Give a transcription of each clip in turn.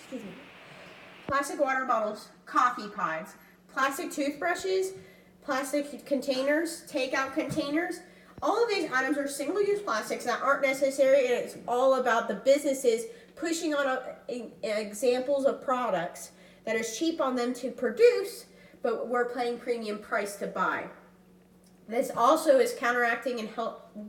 excuse me, plastic water bottles, coffee pods, plastic toothbrushes, plastic containers, takeout containers. All of these items are single-use plastics that aren't necessary, and it's all about the businesses pushing on examples of products that is cheap on them to produce, but we're paying premium price to buy. This also is counteracting and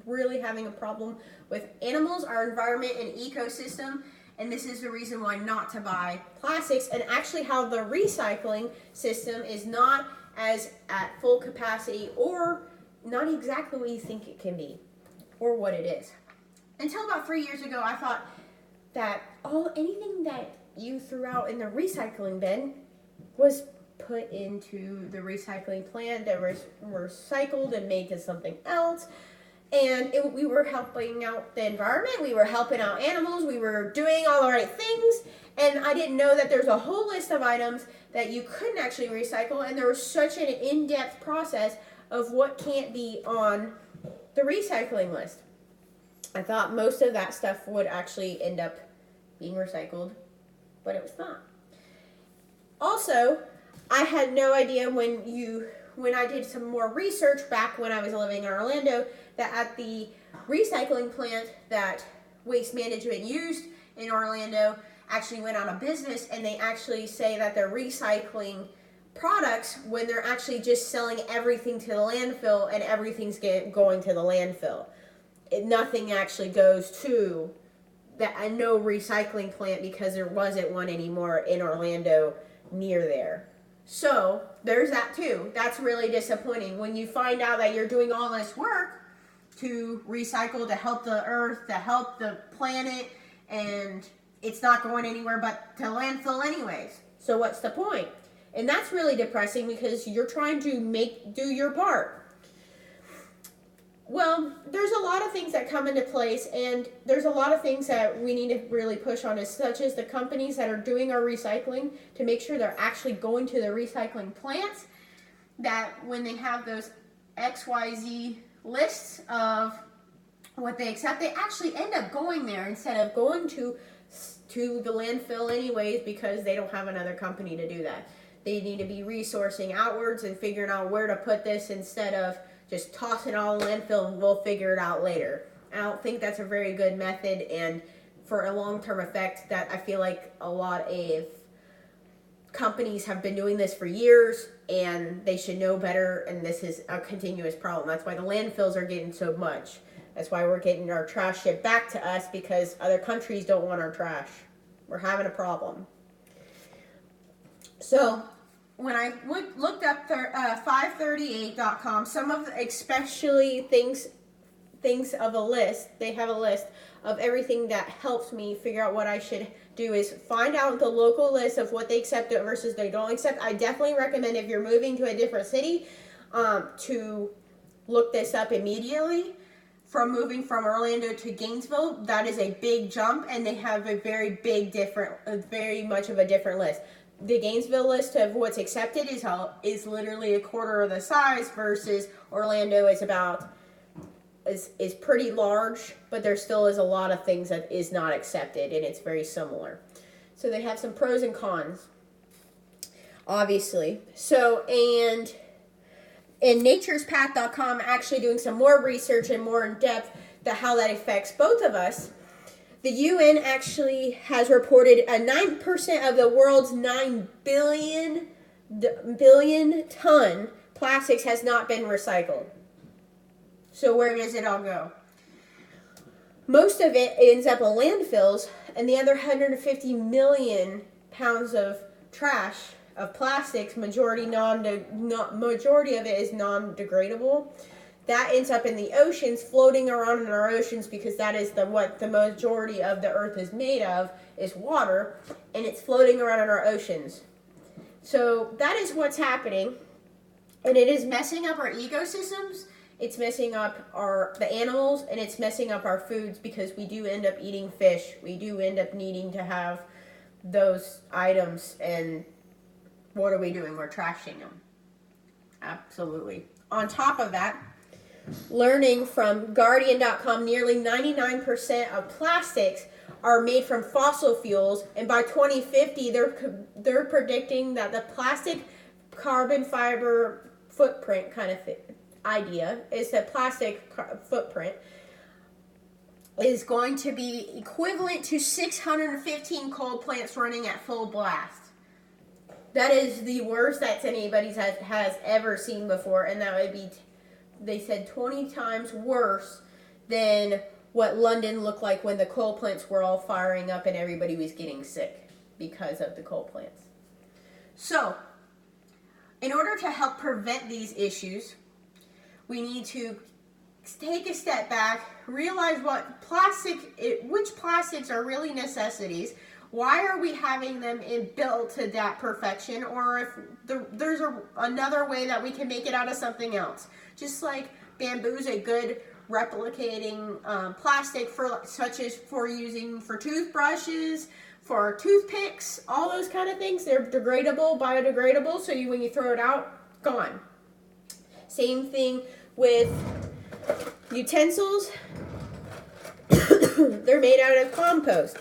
really having a problem with animals, our environment, and ecosystem. And this is the reason why not to buy plastics, and actually how the recycling system is not as at full capacity, or not exactly what you think it can be or what it is. Until about 3 years ago, I thought that anything that you threw out in the recycling bin was put into the recycling plant that was recycled and made to something else. And we were helping out the environment, we were helping out animals, we were doing all the right things. And I didn't know that there's a whole list of items that you couldn't actually recycle, and there was such an in-depth process of what can't be on the recycling list. I thought most of that stuff would actually end up being recycled, but it was not. Also, I had no idea when I did some more research back when I was living in Orlando, that at the recycling plant that Waste Management used in Orlando actually went out of business, and they actually say that they're recycling products when they're actually just selling everything to the landfill, and everything's going to the landfill. Nothing actually goes to no recycling plant, because there wasn't one anymore in Orlando near there. So there's that too. That's really disappointing when you find out that you're doing all this work to recycle, to help the earth, to help the planet, and it's not going anywhere but to landfill anyways. So what's the point? And that's really depressing, because you're trying to do your part. Well, there's a lot of things that come into place, and there's a lot of things that we need to really push on, such as the companies that are doing our recycling, to make sure they're actually going to the recycling plants, that when they have those XYZ lists of what they accept, they actually end up going there instead of going to the landfill anyways, because they don't have another company to do that. They need to be resourcing outwards and figuring out where to put this, instead of just toss it all in landfill and we'll figure it out later. I don't think that's a very good method, and for a long-term effect, that I feel like a lot of companies have been doing this for years, and they should know better, and this is a continuous problem. That's why the landfills are getting so much. That's why we're getting our trash shipped back to us, because other countries don't want our trash. We're having a problem. So when I looked up 538.com, some of the, especially things of a list, they have a list of everything that helps me figure out what I should do, is find out the local list of what they accept versus they don't accept. I definitely recommend, if you're moving to a different city, to look this up immediately. From moving from Orlando to Gainesville, that is a big jump, and they have a very much of a different list. The Gainesville list of what's accepted is literally a quarter of the size, versus Orlando is pretty large, but there still is a lot of things that is not accepted, and it's very similar. So they have some pros and cons, obviously. So, and naturespath.com actually doing some more research and more in depth to how that affects both of us. The UN actually has reported 9% of the world's 9 billion ton plastics has not been recycled. So where does it all go? Most of it ends up in landfills, and the other 150 million pounds of trash, of plastics, majority of it is non-degradable. That ends up in the oceans, floating around in our oceans, because that is what the majority of the earth is made of, is water, and it's floating around in our oceans. So that is what's happening, and it is messing up our ecosystems. It's messing up the animals, and it's messing up our foods, because we do end up eating fish. We do end up needing to have those items, and what are we doing? We're trashing them. Absolutely. On top of that, learning from Guardian.com, nearly 99% of plastics are made from fossil fuels, and by 2050 they're predicting that the plastic carbon fiber footprint kind of idea is that plastic footprint is going to be equivalent to 615 coal plants running at full blast. That is the worst that anybody has ever seen before, and that would be, they said, 20 times worse than what London looked like when the coal plants were all firing up and everybody was getting sick because of the coal plants. So, in order to help prevent these issues, we need to take a step back, realize which plastics are really necessities. Why are we having them built to that perfection? Or if there's another way that we can make it out of something else. Just like bamboo is a good replicating plastic such as for using for toothbrushes, for toothpicks, all those kind of things. They're degradable, biodegradable, so when you throw it out, gone. Same thing with utensils. They're made out of compost.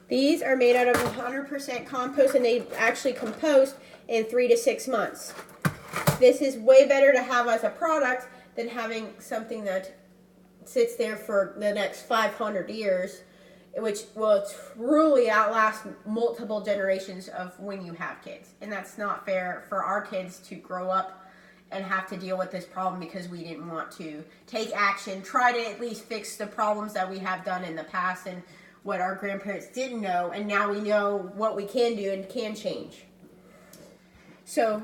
These are made out of 100% compost, and they actually compost in 3 to 6 months. This is way better to have as a product than having something that sits there for the next 500 years, which will truly outlast multiple generations of when you have kids. And that's not fair for our kids to grow up and have to deal with this problem because we didn't want to take action, try to at least fix the problems that we have done in the past and what our grandparents didn't know, and now we know what we can do and can change. So,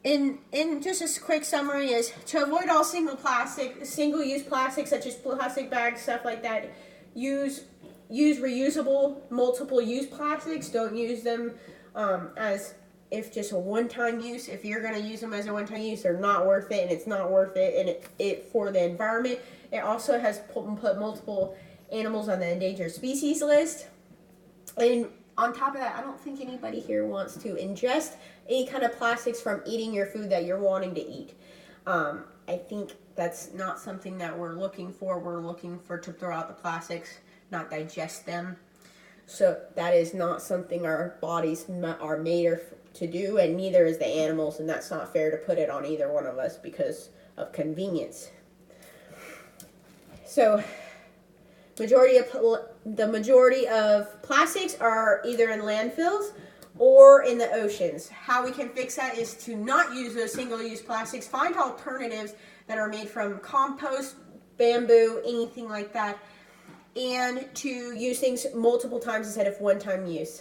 in just a quick summary is to avoid all single-use plastics such as plastic bags, stuff like that. Use reusable, multiple-use plastics. Don't use them as if just a one-time use. If you're going to use them as a one-time use, they're not worth it, and it's not worth it, and it for the environment. It also has put multiple animals on the endangered species list. And on top of that, I don't think anybody here wants to ingest any kind of plastics from eating your food that you're wanting to eat. I think that's not something that we're looking for. We're looking for to throw out the plastics, not digest them. So that is not something our bodies are made to do, and neither is the animals, and that's not fair to put it on either one of us because of convenience. So the majority of plastics are either in landfills or in the oceans. How we can fix that is to not use those single-use plastics. Find alternatives that are made from compost, bamboo, anything like that, and to use things multiple times instead of one-time use.